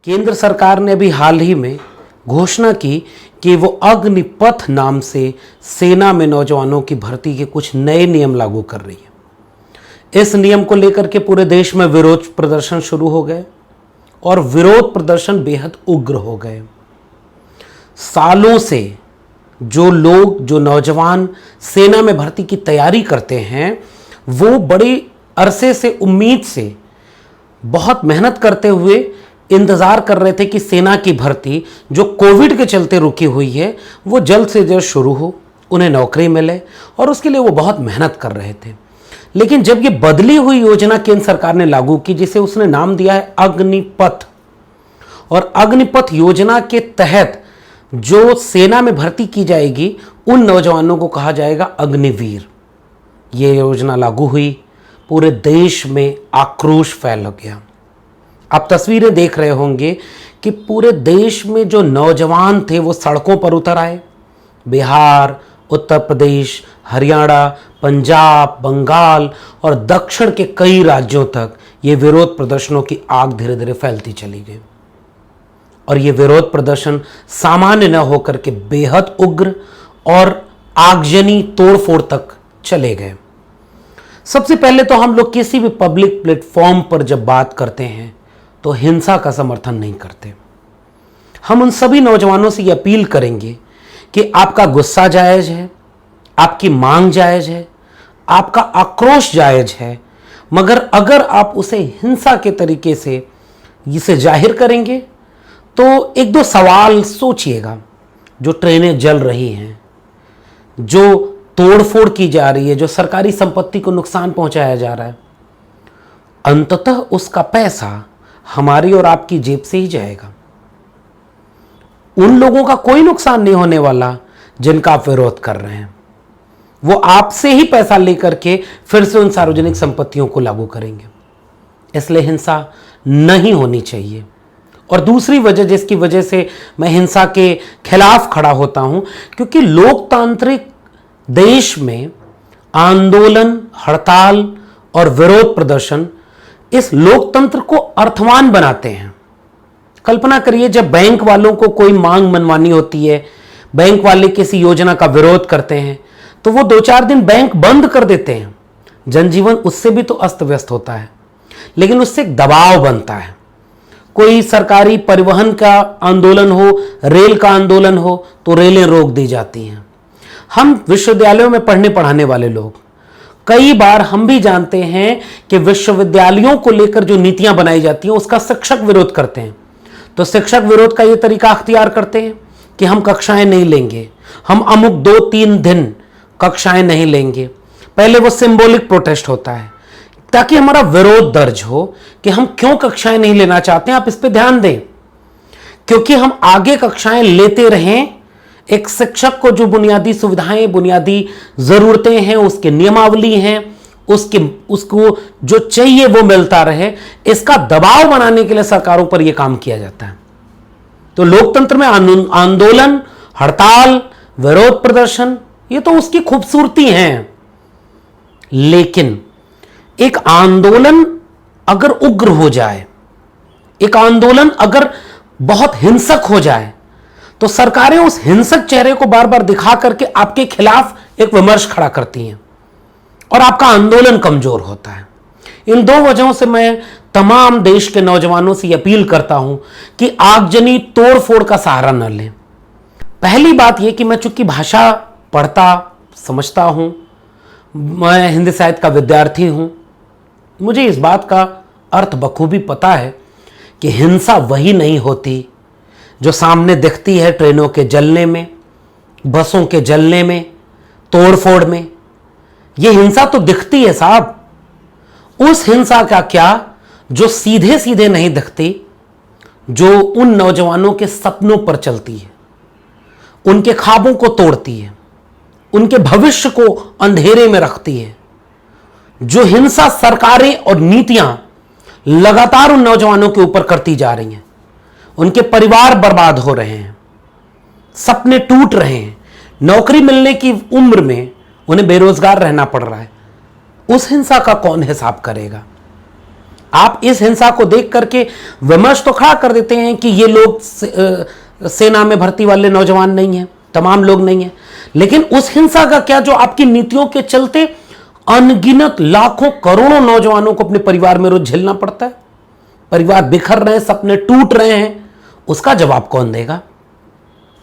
केंद्र सरकार ने अभी हाल ही में घोषणा की कि वो अग्निपथ नाम से सेना में नौजवानों की भर्ती के कुछ नए नियम लागू कर रही है। इस नियम को लेकर के पूरे देश में विरोध प्रदर्शन शुरू हो गए और विरोध प्रदर्शन बेहद उग्र हो गए। सालों से जो नौजवान सेना में भर्ती की तैयारी करते हैं, वो बड़ी अरसे से उम्मीद से बहुत मेहनत करते हुए इंतजार कर रहे थे कि सेना की भर्ती जो कोविड के चलते रुकी हुई है वो जल्द से जल्द शुरू हो, उन्हें नौकरी मिले, और उसके लिए वो बहुत मेहनत कर रहे थे। लेकिन जब ये बदली हुई योजना केंद्र सरकार ने लागू की, जिसे उसने नाम दिया है अग्निपथ, और अग्निपथ योजना के तहत जो सेना में भर्ती की जाएगी उन नौजवानों को कहा जाएगा अग्निवीर। ये योजना लागू हुई, पूरे देश में आक्रोश फैल गया। आप तस्वीरें देख रहे होंगे कि पूरे देश में जो नौजवान थे वो सड़कों पर उतर आए। बिहार, उत्तर प्रदेश, हरियाणा, पंजाब, बंगाल और दक्षिण के कई राज्यों तक ये विरोध प्रदर्शनों की आग धीरे धीरे फैलती चली गई, और ये विरोध प्रदर्शन सामान्य न होकर के बेहद उग्र और आगजनी तोड़फोड़ तक चले गए। सबसे पहले तो हम लोग किसी भी पब्लिक प्लेटफॉर्म पर जब बात करते हैं तो हिंसा का समर्थन नहीं करते। हम उन सभी नौजवानों से ये अपील करेंगे कि आपका गुस्सा जायज है, आपकी मांग जायज है, आपका आक्रोश जायज है, मगर अगर आप उसे हिंसा के तरीके से इसे जाहिर करेंगे तो एक दो सवाल सोचिएगा। जो ट्रेनें जल रही हैं, जो तोड़फोड़ की जा रही है, जो सरकारी संपत्ति को नुकसान पहुंचाया जा रहा है, अंततः उसका पैसा हमारी और आपकी जेब से ही जाएगा। उन लोगों का कोई नुकसान नहीं होने वाला जिनका आप विरोध कर रहे हैं। वो आपसे ही पैसा लेकर के फिर से उन सार्वजनिक संपत्तियों को लागू करेंगे। इसलिए हिंसा नहीं होनी चाहिए। और दूसरी वजह जिसकी वजह से मैं हिंसा के खिलाफ खड़ा होता हूं, क्योंकि लोकतांत्रिक देश में आंदोलन, हड़ताल और विरोध प्रदर्शन इस लोकतंत्र को अर्थवान बनाते हैं। कल्पना करिए, जब बैंक वालों को कोई मांग मनवानी होती है, बैंक वाले किसी योजना का विरोध करते हैं, तो वो 2-4 दिन बैंक बंद कर देते हैं। जनजीवन उससे भी तो अस्त व्यस्त होता है, लेकिन उससे एक दबाव बनता है। कोई सरकारी परिवहन का आंदोलन हो, रेल का आंदोलन हो, तो रेलें रोक दी जाती हैं। हम विश्वविद्यालयों में पढ़ने पढ़ाने वाले लोग, कई बार हम भी जानते हैं कि विश्वविद्यालयों को लेकर जो नीतियां बनाई जाती हैं उसका शिक्षक विरोध करते हैं। तो शिक्षक विरोध का ये तरीका अख्तियार करते हैं कि हम कक्षाएं नहीं लेंगे, हम अमुक 2-3 दिन कक्षाएं नहीं लेंगे। पहले वो सिंबॉलिक प्रोटेस्ट होता है ताकि हमारा विरोध दर्ज हो कि हम क्यों कक्षाएं नहीं लेना चाहते हैं, आप इस पर ध्यान दें। क्योंकि हम आगे कक्षाएं लेते रहें, एक शिक्षक को जो बुनियादी सुविधाएं, बुनियादी जरूरतें हैं, उसके नियमावली हैं, उसको जो चाहिए वो मिलता रहे, इसका दबाव बनाने के लिए सरकारों पर यह काम किया जाता है। तो लोकतंत्र में आंदोलन, हड़ताल, विरोध प्रदर्शन, ये तो उसकी खूबसूरती है। लेकिन एक आंदोलन अगर उग्र हो जाए, एक आंदोलन अगर बहुत हिंसक हो जाए, तो सरकारें उस हिंसक चेहरे को बार बार दिखा करके आपके खिलाफ एक विमर्श खड़ा करती हैं और आपका आंदोलन कमजोर होता है। इन 2 वजहों से मैं तमाम देश के नौजवानों से अपील करता हूं कि आगजनी तोड़फोड़ का सहारा न लें। पहली बात यह कि मैं चूंकि भाषा पढ़ता समझता हूं, मैं हिंदी साहित्य का विद्यार्थी हूं, मुझे इस बात का अर्थ बखूबी पता है कि हिंसा वही नहीं होती जो सामने दिखती है ट्रेनों के जलने में, बसों के जलने में, तोड़फोड़ में। यह हिंसा तो दिखती है साहब। उस हिंसा का क्या जो सीधे सीधे नहीं दिखती, जो उन नौजवानों के सपनों पर चलती है, उनके ख्वाबों को तोड़ती है, उनके भविष्य को अंधेरे में रखती है। जो हिंसा सरकारें और नीतियां लगातार उन नौजवानों के ऊपर करती जा रही हैं, उनके परिवार बर्बाद हो रहे हैं, सपने टूट रहे हैं, नौकरी मिलने की उम्र में उन्हें बेरोजगार रहना पड़ रहा है, उस हिंसा का कौन हिसाब करेगा? आप इस हिंसा को देख करके विमर्श तो खड़ा कर देते हैं कि ये लोग सेना में भर्ती वाले नौजवान नहीं हैं, तमाम लोग नहीं हैं, लेकिन उस हिंसा का क्या जो आपकी नीतियों के चलते अनगिनत लाखों करोड़ों नौजवानों को अपने परिवार में रोज झेलना पड़ता है, परिवार बिखर रहे हैं, सपने टूट रहे हैं, उसका जवाब कौन देगा?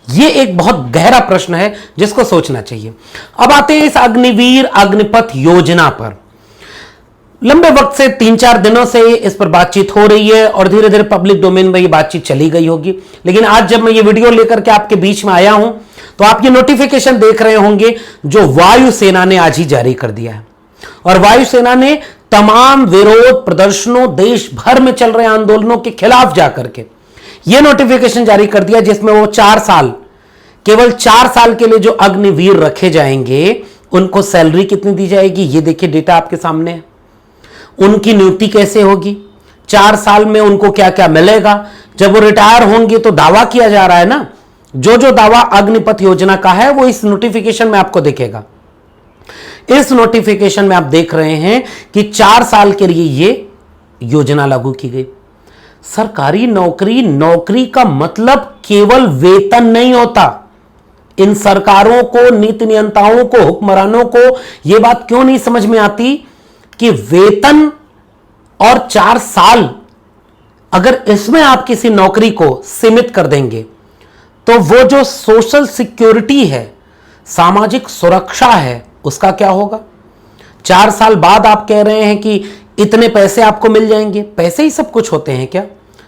यह एक बहुत गहरा प्रश्न है जिसको सोचना चाहिए। अब आते हैं इस अग्निवीर अग्निपथ योजना पर। लंबे वक्त से 3-4 दिनों से इस पर बातचीत हो रही है और धीरे धीरे पब्लिक डोमेन में ये बातचीत चली गई होगी, लेकिन आज जब मैं ये वीडियो लेकर के आपके बीच में आया हूं तो आप ये नोटिफिकेशन देख रहे होंगे जो वायुसेना ने आज ही जारी कर दिया है। और वायुसेना ने तमाम विरोध प्रदर्शनों, देश भर में चल रहे आंदोलनों के खिलाफ जाकर के यह नोटिफिकेशन जारी कर दिया, जिसमें वो 4 साल, केवल 4 साल के लिए जो अग्निवीर रखे जाएंगे उनको सैलरी कितनी दी जाएगी, ये देखिए डेटा आपके सामने है। उनकी नियुक्ति कैसे होगी, 4 साल में उनको क्या क्या मिलेगा, जब वो रिटायर होंगे तो दावा किया जा रहा है ना, जो जो दावा अग्निपथ योजना का है वो इस नोटिफिकेशन में आपको दिखेगा। इस नोटिफिकेशन में आप देख रहे हैं कि 4 साल के लिए ये योजना लागू की गई। सरकारी नौकरी, नौकरी का मतलब केवल वेतन नहीं होता। इन सरकारों को, नीति नियंताओं को, हुक्मरानों को यह बात क्यों नहीं समझ में आती कि वेतन और 4 साल, अगर इसमें आप किसी नौकरी को सीमित कर देंगे तो वो जो सोशल सिक्योरिटी है, सामाजिक सुरक्षा है, उसका क्या होगा? 4 साल बाद आप कह रहे हैं कि इतने पैसे आपको मिल जाएंगे। पैसे ही सब कुछ होते हैं क्या?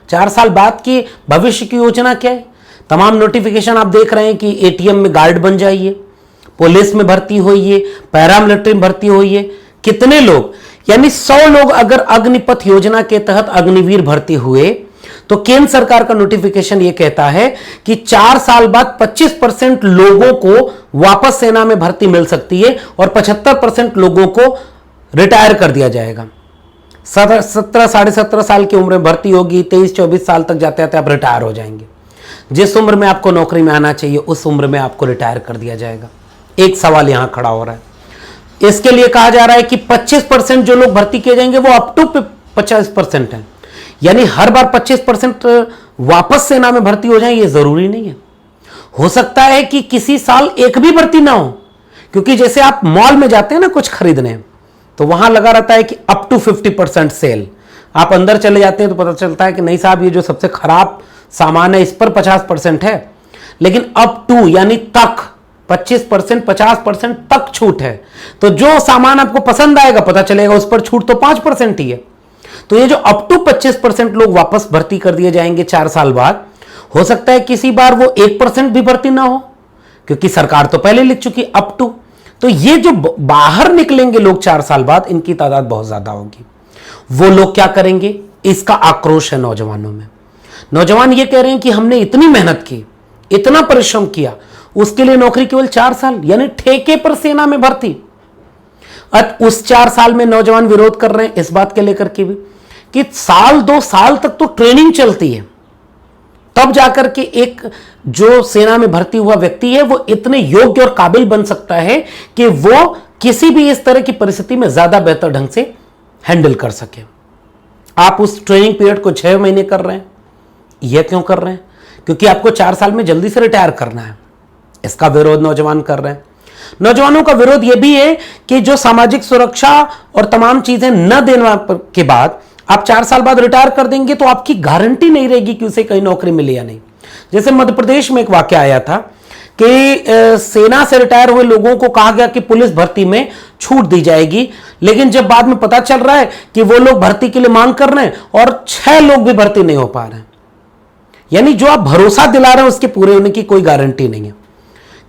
4 साल बाद की भविष्य की योजना क्या है? तमाम नोटिफिकेशन आप देख रहे हैं कि एटीएम में गार्ड बन जाइए, पुलिस में भर्ती होइए, पैरामिलिट्री में भर्ती होइए। कितने लोग, यानी 100 लोग अगर अग्निपथ योजना के तहत अग्निवीर भर्ती हुए तो केंद्र सरकार का नोटिफिकेशन यह कहता है कि 4 साल बाद 25% लोगों को वापस सेना में भर्ती मिल सकती है और 75% लोगों को रिटायर कर दिया जाएगा। 17 साढ़े 17 साल की उम्र में भर्ती होगी, 23-24 साल तक जाते जाते आप रिटायर हो जाएंगे। जिस उम्र में आपको नौकरी में आना चाहिए उस उम्र में आपको रिटायर कर दिया जाएगा। एक सवाल यहां खड़ा हो रहा है, इसके लिए कहा जा रहा है कि 25% जो लोग भर्ती किए जाएंगे वो अप टू 50% है, यानी हर बार 25% वापस सेना में भर्ती हो जाए, ये जरूरी नहीं है। हो सकता है कि किसी साल एक भी भर्ती ना हो, क्योंकि जैसे आप मॉल में जाते हैं ना कुछ खरीदने, तो वहां लगा रहता है कि अप टू 50% सेल। आप अंदर चले जाते हैं तो पता चलता है कि नहीं साहब, ये जो सबसे खराब सामान है इस पर 50% है, लेकिन अप टू यानी तक 25%, 50% तक छूट है। तो जो सामान आपको पसंद आएगा पता चलेगा उस पर छूट तो 5% ही है। तो ये जो अप टू 25% लोग वापस भर्ती कर दिए जाएंगे 4 साल बाद, हो सकता है किसी बार वो 1% भी भर्ती ना हो, क्योंकि सरकार तो पहले लिख चुकी अप टू। तो ये जो बाहर निकलेंगे लोग 4 साल बाद, इनकी तादाद बहुत ज्यादा होगी। वो लोग क्या करेंगे, इसका आक्रोश है नौजवानों में। नौजवान ये कह रहे हैं कि हमने इतनी मेहनत की, इतना परिश्रम किया, उसके लिए नौकरी केवल 4 साल, यानी ठेके पर सेना में भर्ती। उस 4 साल में नौजवान विरोध कर रहे हैं इस बात के लेकर के भी कि 1-2 साल तक तो ट्रेनिंग चलती है, तब जाकर के एक जो सेना में भर्ती हुआ व्यक्ति है वो इतने योग्य और काबिल बन सकता है कि वो किसी भी इस तरह की परिस्थिति में ज्यादा बेहतर ढंग से हैंडल कर सके। आप उस ट्रेनिंग पीरियड को 6 महीने कर रहे हैं। यह क्यों कर रहे हैं? क्योंकि आपको 4 साल में जल्दी से रिटायर करना है। इसका विरोध नौजवान कर रहे हैं। नौजवानों का विरोध यह भी है कि जो सामाजिक सुरक्षा और तमाम चीजें न देने के बाद आप 4 साल बाद रिटायर कर देंगे तो आपकी गारंटी नहीं रहेगी कि उसे कहीं नौकरी मिले या नहीं। जैसे मध्य प्रदेश में एक वाकया आया था कि सेना से रिटायर हुए लोगों को कहा गया कि पुलिस भर्ती में छूट दी जाएगी, लेकिन जब बाद में पता चल रहा है कि वो लोग भर्ती के लिए मांग कर रहे हैं और 6 लोग भी भर्ती नहीं हो पा रहे हैं। यानी जो आप भरोसा दिला रहे हैं उसके पूरे होने की कोई गारंटी नहीं है।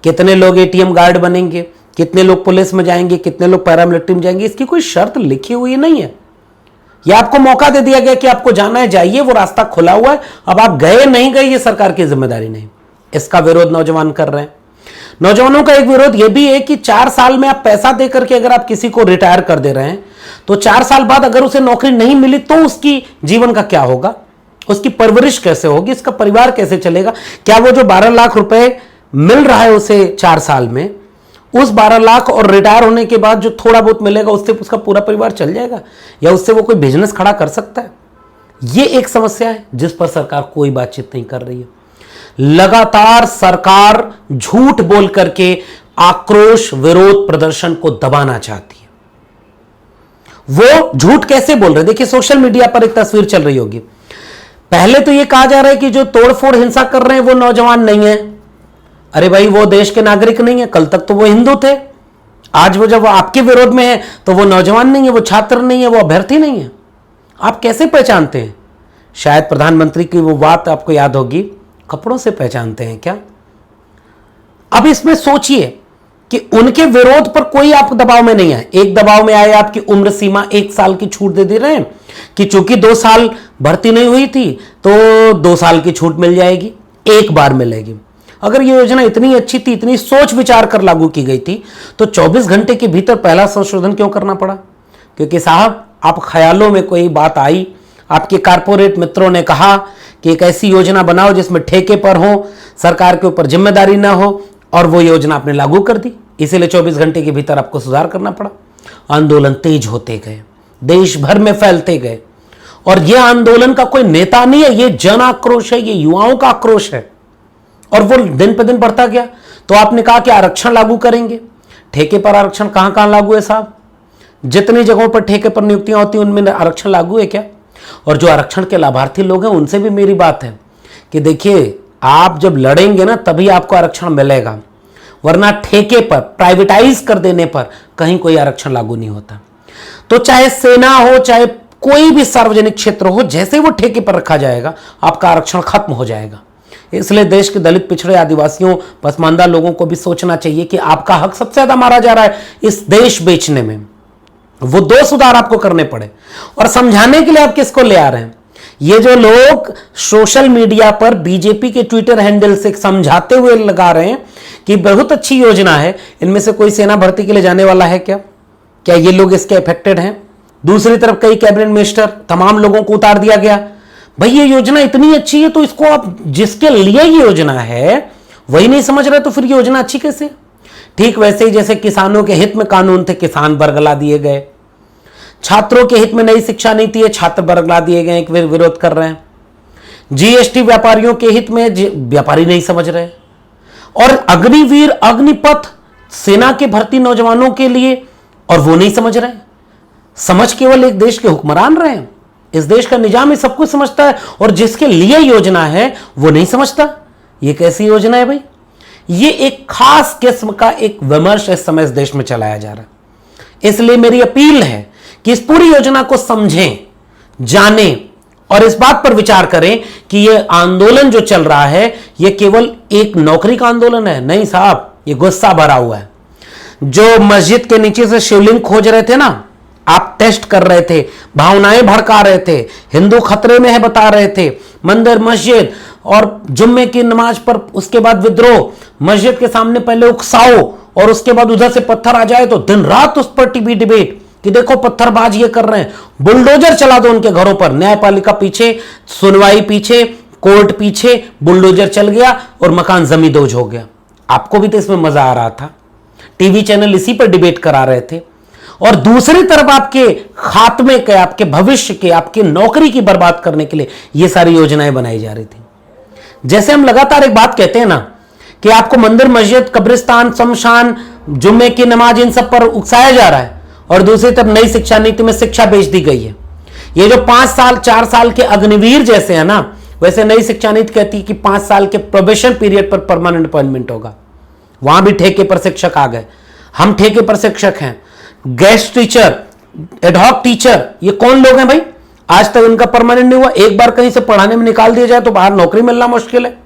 कितने लोग एटीएम गार्ड बनेंगे, कितने लोग पुलिस में जाएंगे, कितने लोग पैरामिलिट्री में जाएंगे, इसकी कोई शर्त लिखी हुई नहीं है। यह आपको मौका दे दिया गया कि आपको जाना है, जाइए, वो रास्ता खुला हुआ है। अब आप गए नहीं गए ये सरकार की जिम्मेदारी नहीं। इसका विरोध नौजवान कर रहे हैं। नौजवानों का एक विरोध यह भी है कि 4 साल में आप पैसा देकर के अगर आप किसी को रिटायर कर दे रहे हैं तो 4 साल बाद अगर उसे नौकरी नहीं मिली तो उसकी जीवन का क्या होगा, उसकी परवरिश कैसे होगी, इसका परिवार कैसे चलेगा? क्या वो जो 12 लाख रुपए मिल रहा है उसे 4 साल में, उस 12 लाख और रिटायर होने के बाद जो थोड़ा बहुत मिलेगा उससे उसका पूरा परिवार चल जाएगा, या उससे वो कोई बिजनेस खड़ा कर सकता है? ये एक समस्या है जिस पर सरकार कोई बातचीत नहीं कर रही है। लगातार सरकार झूठ बोल करके आक्रोश विरोध प्रदर्शन को दबाना चाहती है। वो झूठ कैसे बोल रहे? देखिए, सोशल मीडिया पर एक तस्वीर चल रही होगी। पहले तो ये कहा जा रहा है कि जो तोड़फोड़ हिंसा कर रहे हैं वो नौजवान नहीं है। अरे भाई, वो देश के नागरिक नहीं है, कल तक तो वो हिंदू थे। आज वो जब आपके विरोध में है तो वो नौजवान नहीं है, वो छात्र नहीं है, वो अभ्यर्थी नहीं है। आप कैसे पहचानते हैं? शायद प्रधानमंत्री की वो बात आपको याद होगी, कपड़ों से पहचानते हैं क्या? अब इसमें सोचिए कि उनके विरोध पर कोई आप दबाव में नहीं है। एक दबाव में आए, आपकी उम्र सीमा 1 साल की छूट दे रहे हैं कि चूंकि 2 साल भर्ती नहीं हुई थी तो 2 साल की छूट मिल जाएगी, एक बार मिलेगी। अगर ये योजना इतनी अच्छी थी, इतनी सोच विचार कर लागू की गई थी, तो 24 घंटे के भीतर पहला संशोधन क्यों करना पड़ा? क्योंकि साहब, आप ख्यालों में कोई बात आई, आपके कारपोरेट मित्रों ने कहा कि एक ऐसी योजना बनाओ जिसमें ठेके पर हो, सरकार के ऊपर जिम्मेदारी ना हो, और वो योजना आपने लागू कर दी। इसीलिए 24 घंटे के भीतर आपको सुधार करना पड़ा। आंदोलन तेज होते गए, देश भर में फैलते गए, और यह आंदोलन का कोई नेता नहीं है, ये जन आक्रोश है, ये युवाओं का आक्रोश है, और वो दिन पे दिन बढ़ता गया। तो आपने कहा कि आरक्षण लागू करेंगे। ठेके पर आरक्षण कहां कहां लागू है साहब? जितनी जगहों पर ठेके पर नियुक्तियां होती हैं उनमें आरक्षण लागू है क्या? और जो आरक्षण के लाभार्थी लोग हैं उनसे भी मेरी बात है कि देखिए, आप जब लड़ेंगे ना तभी आपको आरक्षण मिलेगा, वरना ठेके पर, प्राइवेटाइज कर देने पर कहीं कोई आरक्षण लागू नहीं होता। तो चाहे सेना हो, चाहे कोई भी सार्वजनिक क्षेत्र हो, जैसे वो ठेके पर रखा जाएगा आपका आरक्षण खत्म हो जाएगा। इसलिए देश के दलित, पिछड़े, आदिवासियों, पसमानदा लोगों को भी सोचना चाहिए कि आपका हक सबसे ज्यादा मारा जा रहा है इस देश बेचने में। वो 2 सुधार आपको करने पड़े, और समझाने के लिए आप किसको ले आ रहे हैं? ये जो लोग सोशल मीडिया पर बीजेपी के ट्विटर हैंडल से समझाते हुए लगा रहे हैं कि बहुत अच्छी योजना है, इनमें से कोई सेना भर्ती के लिए जाने वाला है क्या? क्या ये लोग इसके अफेक्टेड हैं? दूसरी तरफ कई कैबिनेट मिनिस्टर, तमाम लोगों को उतार दिया गया। भाई, ये योजना इतनी अच्छी है तो इसको आप, जिसके लिए ये योजना है वही नहीं समझ रहे, तो फिर ये योजना अच्छी कैसे? ठीक वैसे ही जैसे किसानों के हित में कानून थे, किसान बरगला दिए गए। छात्रों के हित में नई शिक्षा नीति है, छात्र बरगला दिए गए, विरोध कर रहे हैं। जीएसटी व्यापारियों के हित में, व्यापारी नहीं समझ रहे। और अग्निवीर, अग्निपथ, सेना के भर्ती नौजवानों के लिए, और वो नहीं समझ रहे। समझ केवल एक देश के हुक्मरान रहे हैं। इस देश का निजाम ही सब कुछ समझता है, और जिसके लिए योजना है वो नहीं समझता। ये कैसी योजना है भाई? ये एक खास किस्म का एक विमर्श इस समय इस देश में चलाया जा रहा है। इसलिए मेरी अपील है कि इस पूरी योजना को समझें, जानें, और इस बात पर विचार करें कि यह आंदोलन जो चल रहा है यह केवल एक नौकरी का आंदोलन है। नहीं साहब, यह गुस्सा भरा हुआ है। जो मस्जिद के नीचे से शिवलिंग खोज रहे थे ना, आप टेस्ट कर रहे थे, भावनाएं भड़का रहे थे, हिंदू खतरे में है बता रहे थे, मंदिर, मस्जिद और जुम्मे की नमाज पर उसके बाद विद्रोह, मस्जिद के सामने पहले उकसाओ और उसके बाद उधर से पत्थर आ जाए तो दिन रात उस पर टीवी डिबेट कि देखो पत्थरबाज ये कर रहे हैं। बुलडोजर चला दो उनके घरों पर, न्यायपालिका पीछे, सुनवाई पीछे, कोर्ट पीछे, बुलडोजर चल गया और मकान जमींदोज हो गया। आपको भी तो इसमें मजा आ रहा था, टीवी चैनल इसी पर डिबेट करा रहे थे। और दूसरी तरफ आपके खात्मे के, आपके भविष्य के, आपकी नौकरी की बर्बाद करने के लिए ये सारी योजनाएं बनाई जा रही थी। जैसे हम लगातार एक बात कहते हैं ना कि आपको मंदिर, मस्जिद, कब्रिस्तान, शमशान, जुम्मे की नमाज, इन सब पर उकसाया जा रहा है, और दूसरी तरफ नई शिक्षा नीति में शिक्षा बेच दी गई है। ये जो 5 साल 4 साल के अग्निवीर जैसे है ना, वैसे नई शिक्षा नीति कहती है कि 5 साल के प्रोबेशन पीरियड पर परमानेंट अपॉइंटमेंट होगा। वहां भी ठेके पर शिक्षक आ गए। हम ठेके पर शिक्षक हैं। गेस्ट टीचर, एडहॉक टीचर, ये कौन लोग हैं भाई? आज तक इनका परमानेंट नहीं हुआ। एक बार कहीं से पढ़ाने में निकाल दिया जाए तो बाहर नौकरी मिलना मुश्किल है।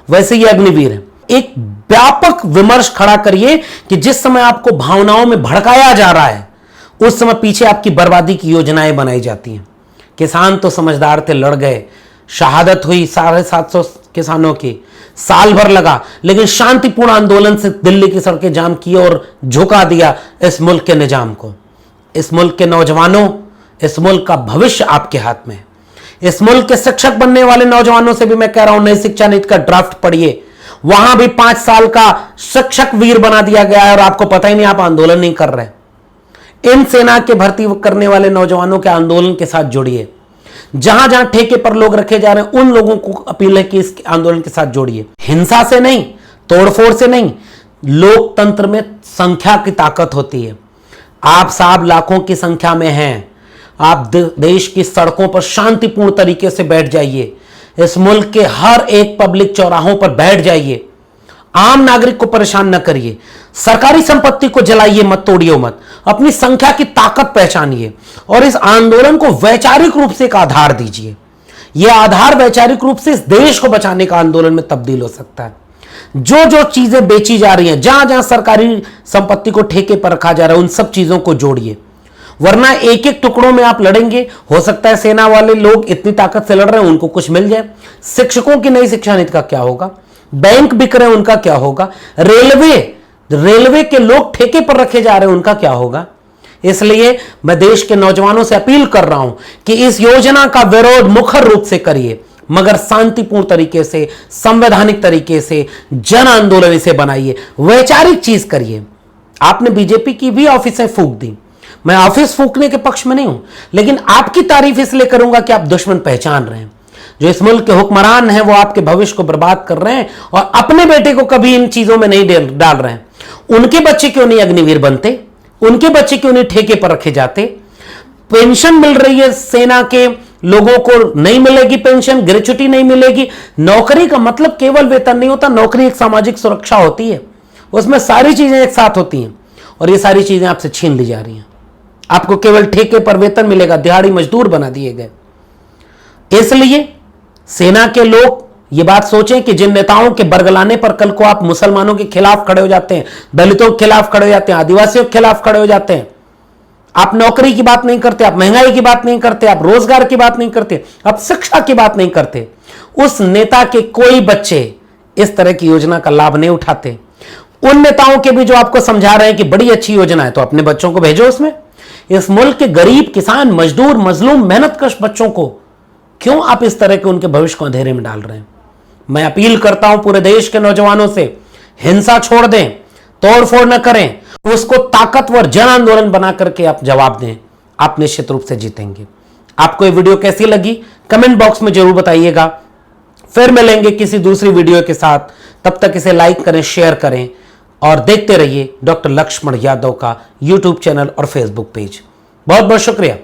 वैसे ये अग्निवीर है। एक व्यापक विमर्श खड़ा करिए कि जिस समय आपको भावनाओं में भड़काया जा रहा है उस समय पीछे आपकी बर्बादी की योजनाएं बनाई जाती हैं। किसान तो समझदार थे, लड़ गए, शहादत हुई 750 किसानों की, साल भर लगा, लेकिन शांतिपूर्ण आंदोलन से दिल्ली की सड़कें जाम की और झुका दिया इस मुल्क के निजाम को। इस मुल्क के नौजवानों, इस मुल्क का भविष्य आपके हाथ में है। इस मुल्क के शिक्षक बनने वाले नौजवानों से भी मैं कह रहा हूं, नई शिक्षा नीति का ड्राफ्ट पढ़िए। वहां भी 5 साल का शिक्षक वीर बना दिया गया है और आपको पता ही नहीं, आप आंदोलन नहीं कर रहे। इन सेना के भर्ती करने वाले नौजवानों के आंदोलन के साथ जोड़िए। जहां जहां ठेके पर लोग रखे जा रहे हैं उन लोगों को अपील है कि इस आंदोलन के साथ जोड़िए। हिंसा से नहीं, तोड़फोड़ से नहीं, लोकतंत्र में संख्या की ताकत होती है। आप साहब लाखों की संख्या में हैं, आप देश की सड़कों पर शांतिपूर्ण तरीके से बैठ जाइए। इस मुल्क के हर एक पब्लिक चौराहों पर बैठ जाइए। आम नागरिक को परेशान न करिए, सरकारी संपत्ति को जलाइए मत, तोड़िए मत, अपनी संख्या की ताकत पहचानिए और इस आंदोलन को वैचारिक रूप से एक आधार दीजिए। यह आधार वैचारिक रूप से इस देश को बचाने का आंदोलन में तब्दील हो सकता है। जो जो चीजें बेची जा रही हैं, जहां जहां सरकारी संपत्ति को ठेके पर रखा जा रहा है, उन सब चीजों को जोड़िए। वरना एक एक टुकड़ों में आप लड़ेंगे, हो सकता है सेना वाले लोग इतनी ताकत से लड़ रहे हैं उनको कुछ मिल जाए। शिक्षकों की नई शिक्षा नीति का क्या होगा? बैंक बिक रहे हैं उनका क्या होगा? रेलवे के लोग ठेके पर रखे जा रहे हैं उनका क्या होगा? इसलिए मैं देश के नौजवानों से अपील कर रहा हूं कि इस योजना का विरोध मुखर रूप से करिए, मगर शांतिपूर्ण तरीके से, संवैधानिक तरीके से जन आंदोलन इसे बनाइए, वैचारिक चीज करिए। आपने बीजेपी की भी ऑफिसें फूंक दी, मैं ऑफिस फूंकने के पक्ष में नहीं हूं, लेकिन आपकी तारीफ इसलिए करूंगा कि आप दुश्मन पहचान रहे हैं। जो इस मुल्क के हुक्मरान हैं वो आपके भविष्य को बर्बाद कर रहे हैं और अपने बेटे को कभी इन चीजों में नहीं डाल रहे हैं। उनके बच्चे क्यों नहीं अग्निवीर बनते? उनके बच्चे क्यों नहीं ठेके पर रखे जाते? पेंशन मिल रही है सेना के लोगों को, नहीं मिलेगी पेंशन, ग्रेच्युटी नहीं मिलेगी। नौकरी का मतलब केवल वेतन नहीं होता, नौकरी एक सामाजिक सुरक्षा होती है, उसमें सारी चीजें एक साथ होती हैं और ये सारी चीजें आपसे छीन ली जा रही हैं। आपको केवल ठेके पर वेतन मिलेगा, दिहाड़ी मजदूर बना दिए गए। इसलिए सेना के लोग ये बात सोचें कि जिन नेताओं के बरगलाने पर कल को आप मुसलमानों के खिलाफ खड़े हो जाते हैं, दलितों के खिलाफ खड़े हो जाते हैं, आदिवासियों के खिलाफ खड़े हो जाते हैं, आप नौकरी की बात नहीं करते, आप महंगाई की बात नहीं करते, आप रोजगार की बात नहीं करते, आप शिक्षा की बात नहीं करते, उस नेता के कोई बच्चे इस तरह की योजना का लाभ नहीं उठाते। उन नेताओं के भी जो आपको समझा रहे हैं कि बड़ी अच्छी योजना है, तो अपने बच्चों को भेजो उसमें। इस मुल्क के गरीब, किसान, मजदूर, मजलूम, मेहनतकश बच्चों को क्यों आप इस तरह के उनके भविष्य को अंधेरे में डाल रहे हैं? मैं अपील करता हूं पूरे देश के नौजवानों से, हिंसा छोड़ दें, तोड़फोड़ न करें, उसको ताकतवर जन आंदोलन बना करके आप जवाब दें, आप निश्चित रूप से जीतेंगे। आपको ये वीडियो कैसी लगी कमेंट बॉक्स में जरूर बताइएगा। फिर मिलेंगे किसी दूसरी वीडियो के साथ, तब तक इसे लाइक करें, शेयर करें और देखते रहिए डॉक्टर लक्ष्मण यादव का यूट्यूब चैनल और फेसबुक पेज। बहुत बहुत शुक्रिया।